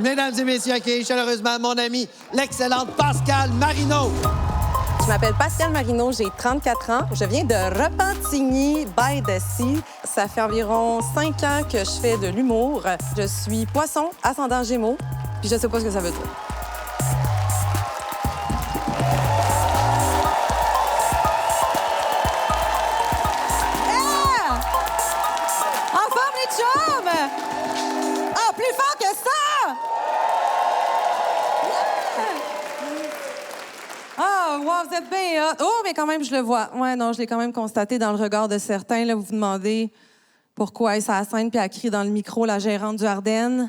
Mesdames et messieurs, accueillez chaleureusement mon ami, l'excellente Pascale Marino. Je m'appelle Pascale Marino, j'ai 34 ans. Je viens de Repentigny, by the Sea. Ça fait environ 5 ans que je fais de l'humour. Je suis poisson, ascendant Gémeaux, puis je sais pas ce que ça veut dire. Yeah! En forme, les chums! Ah, plus fort que ça! Ah, wow, vous êtes bien hot. Oh, mais quand même, je le vois. Ouais, non, je l'ai quand même constaté dans le regard de certains. Là, vous vous demandez pourquoi elle s'en scène puis elle crie dans le micro la gérante du Ardennes.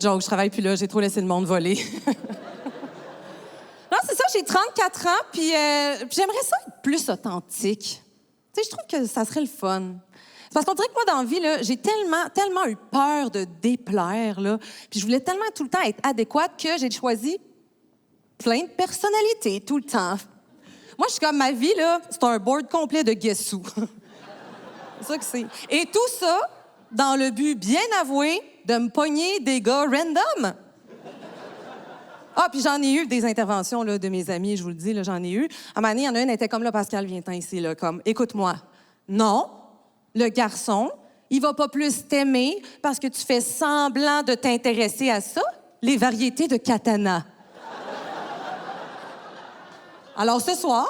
Joke, je travaille plus là, j'ai trop laissé le monde voler. Non, c'est ça, j'ai 34 ans, puis j'aimerais ça être plus authentique. Tu sais, je trouve que ça serait le fun. C'est parce qu'on dirait que moi, dans la vie, là, j'ai tellement eu peur de déplaire, là, puis je voulais tellement tout le temps être adéquate que j'ai choisi plein de personnalités tout le temps. Moi, je suis comme ma vie, là, c'est un board complet de Guess Who. C'est ça que c'est. Et tout ça dans le but bien avoué de me pogner des gars random. Ah, puis j'en ai eu des interventions là, de mes amis, je vous le dis, là, j'en ai eu. À un moment donné, il y en a une, elle était comme là, Pascal, viens-t'en ici, là, comme, écoute-moi. Non, le garçon, il va pas plus t'aimer parce que tu fais semblant de t'intéresser à ça, les variétés de katana. Alors ce soir,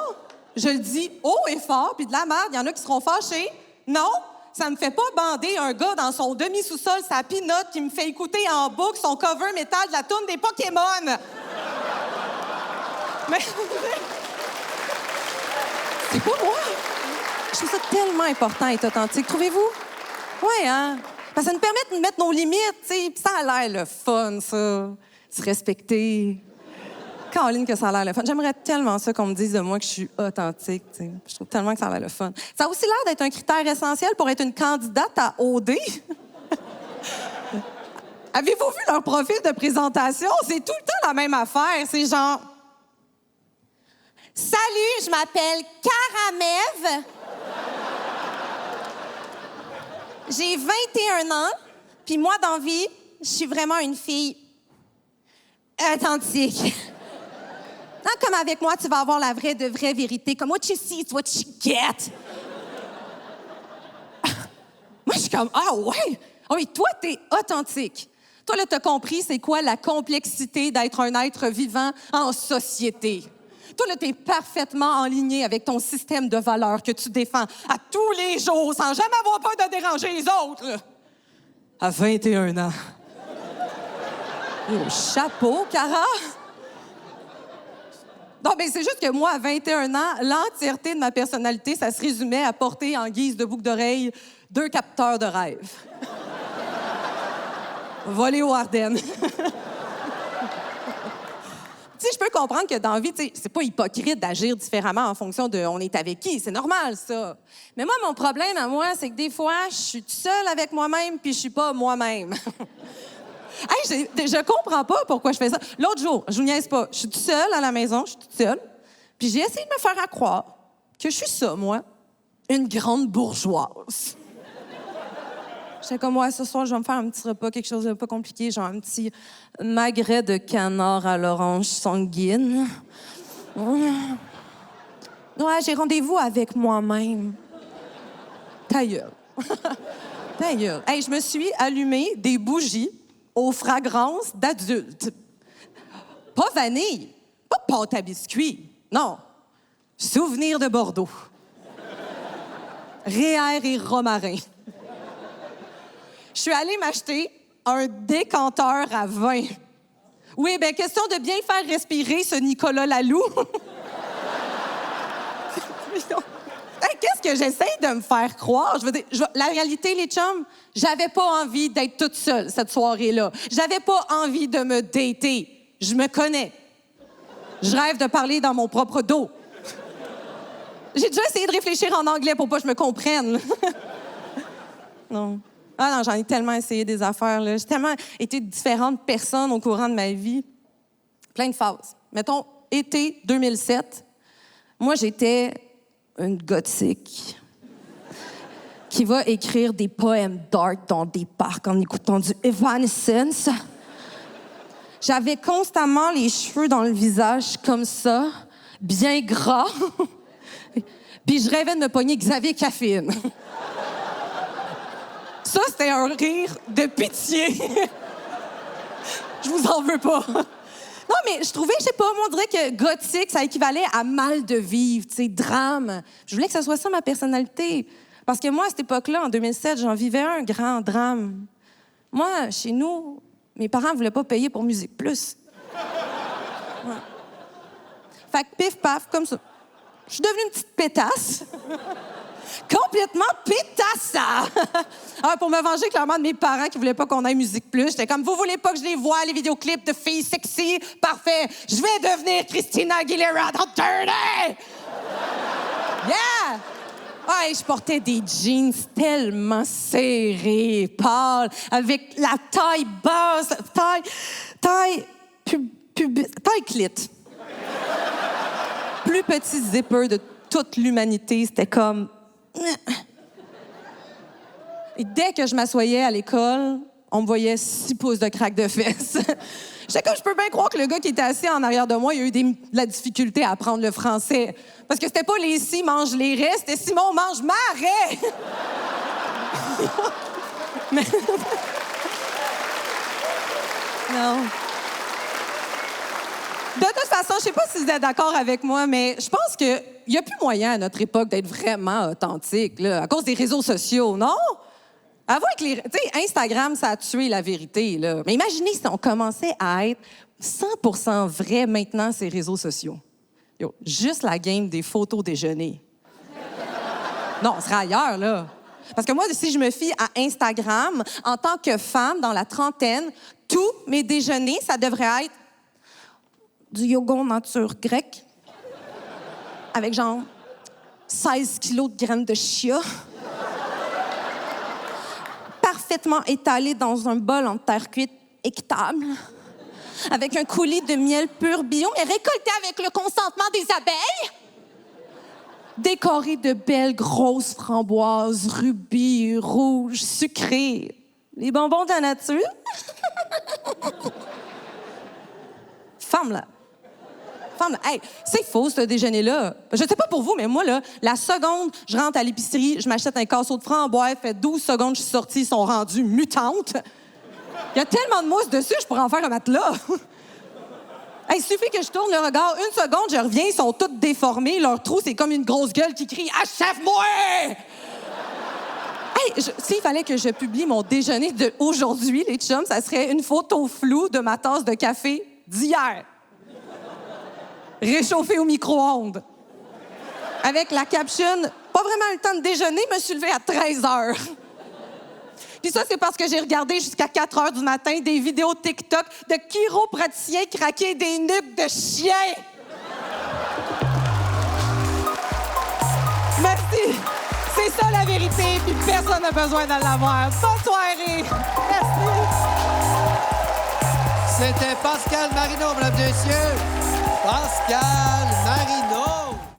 je le dis haut et fort, puis de la merde, il y en a qui seront fâchés. Non, ça me fait pas bander un gars dans son demi-sous-sol, sa pinotte, qui me fait écouter en boucle son cover métal de la toune des Pokémon. Mais c'est pas moi. Je trouve ça tellement important d'être authentique, trouvez-vous? Oui, hein? Parce que ça nous permet de mettre nos limites, tu sais. Puis ça a l'air le fun, ça. Se respecter. Caroline, que ça a l'air le fun. J'aimerais tellement ça qu'on me dise de moi que je suis authentique, tu sais. Je trouve tellement que ça a l'air le fun. Ça a aussi l'air d'être un critère essentiel pour être une candidate à OD. Avez-vous vu leur profil de présentation? C'est tout le temps la même affaire. C'est genre... Salut, je m'appelle Karamève. J'ai 21 ans, puis moi, dans la vie, je suis vraiment une fille authentique. Non, comme avec moi, tu vas avoir la vraie vérité. Comme what you see is what you get. Moi, je suis comme, ah ouais? Ah oui, toi, t'es authentique. Toi, là, t'as compris c'est quoi la complexité d'être un être vivant en société. Toi, là, t'es parfaitement en ligne avec ton système de valeurs que tu défends à tous les jours sans jamais avoir peur de déranger les autres. Là. À 21 ans. Oh, chapeau, Cara! Non, mais c'est juste que moi, à 21 ans, l'entièreté de ma personnalité, ça se résumait à porter en guise de boucle d'oreille 2 capteurs de rêve. Voler aux Ardennes. Tu sais, je peux comprendre que dans la vie, tu sais, c'est pas hypocrite d'agir différemment en fonction de on est avec qui. C'est normal, ça. Mais moi, mon problème à moi, c'est que des fois, je suis toute seule avec moi-même puis je suis pas moi-même. Hey, je comprends pas pourquoi je fais ça. L'autre jour, je vous niaise pas, je suis toute seule à la maison, je suis toute seule, puis j'ai essayé de me faire croire que je suis ça, moi, une grande bourgeoise. J'étais comme, ouais, ce soir, je vais me faire un petit repas, quelque chose de pas compliqué, genre un petit magret de canard à l'orange sanguine. Ouais, j'ai rendez-vous avec moi-même. Ta gueule. Ta gueule. Hey, je me suis allumé des bougies aux fragrances d'adultes. Pas vanille, pas pâte à biscuits, non. Souvenir de Bordeaux. Réair et romarin. Je suis allée m'acheter un décanteur à vin. Oui, bien, question de bien faire respirer ce Nicolas Laloux. Hey, qu'est-ce que j'essaie de me faire croire? Je veux dire, la réalité, les chums, j'avais pas envie d'être toute seule cette soirée-là. J'avais pas envie de me dater. Je me connais. Je rêve de parler dans mon propre dos. J'ai déjà essayé de réfléchir en anglais pour pas que je me comprenne. Non. Ah non, j'en ai tellement essayé des affaires, là. J'ai tellement été différentes personnes au courant de ma vie. Plein de phases. Mettons, été 2007, moi, j'étais une gothique. qui va écrire des poèmes dark dans des parcs en écoutant du Evanescence. J'avais constamment les cheveux dans le visage comme ça, bien gras. Puis je rêvais de me pogner Xavier Caffeine. Ça, c'était un rire de pitié. Je vous en veux pas. Non, mais je trouvais, je sais pas, moi, on dirait que gothique, ça équivalait à mal de vivre, tu sais, drame. Je voulais que ça soit ça, ma personnalité. Parce que moi, à cette époque-là, en 2007, j'en vivais un grand drame. Moi, chez nous, mes parents voulaient pas payer pour Musique Plus. Ouais. Fait que pif, paf, comme ça. Je suis devenue une petite pétasse. Complètement pétasse! Ah, pour me venger clairement de mes parents qui voulaient pas qu'on aille Musique Plus. J'étais comme, vous voulez pas que je les voie, les vidéoclips de filles sexy? Parfait! Je vais devenir Christina Aguilera dans Dirty! Yeah! Ouais, je portais des jeans tellement serrés, pâles, avec la taille basse, taille clit. Plus petit zipper de toute l'humanité, c'était comme... Et dès que je m'assoyais à l'école, on me voyait 6 pouces de craque de fesses. J'étais comme, je peux bien croire que le gars qui était assis en arrière de moi, il a eu de la difficulté à apprendre le français. Parce que c'était pas les si mangent les restes, c'était Simon mange ma raie. Mais... Non. De toute façon, je sais pas si vous êtes d'accord avec moi, mais je pense qu'il n'y a plus moyen à notre époque d'être vraiment authentique, là, à cause des réseaux sociaux, non? Avouez que Instagram, ça a tué la vérité, là. Mais imaginez si on commençait à être 100% vrai maintenant, ces réseaux sociaux. Yo, juste la game des photos déjeuner. Non, on serait ailleurs, là. Parce que moi, si je me fie à Instagram, en tant que femme dans la trentaine, tous mes déjeuners, ça devrait être du yogourt nature grecque avec genre 16 kilos de graines de chia parfaitement étalé dans un bol en terre cuite équitable avec un coulis de miel pur bio et récolté avec le consentement des abeilles décoré de belles grosses framboises rubis rouges sucrées, les bonbons de la nature. Femme-là. Hey, c'est faux, ce déjeuner-là. Je sais pas pour vous, mais moi, là, la seconde, je rentre à l'épicerie, je m'achète un casseau de framboise, fait 12 secondes, je suis sortie, ils sont rendus mutantes. Il y a tellement de mousse dessus, je pourrais en faire un matelas. Hey, il suffit que je tourne le regard, une seconde, je reviens, ils sont tous déformés, leur trou, c'est comme une grosse gueule qui crie « Achève-moi! » Hey, s'il fallait que je publie mon déjeuner d'aujourd'hui, les chums, ça serait une photo floue de ma tasse de café d'hier. Réchauffé au micro-ondes. Avec la caption « Pas vraiment le temps de déjeuner, me suis levée à 13 heures. » Puis ça, c'est parce que j'ai regardé jusqu'à 4 heures du matin des vidéos TikTok de chiropraticiens craquer des nuques de chiens. Merci. C'est ça la vérité, puis personne n'a besoin d'en l'avoir. Bonne soirée. Merci. C'était Pascal Marino, mesdames et messieurs. Pascal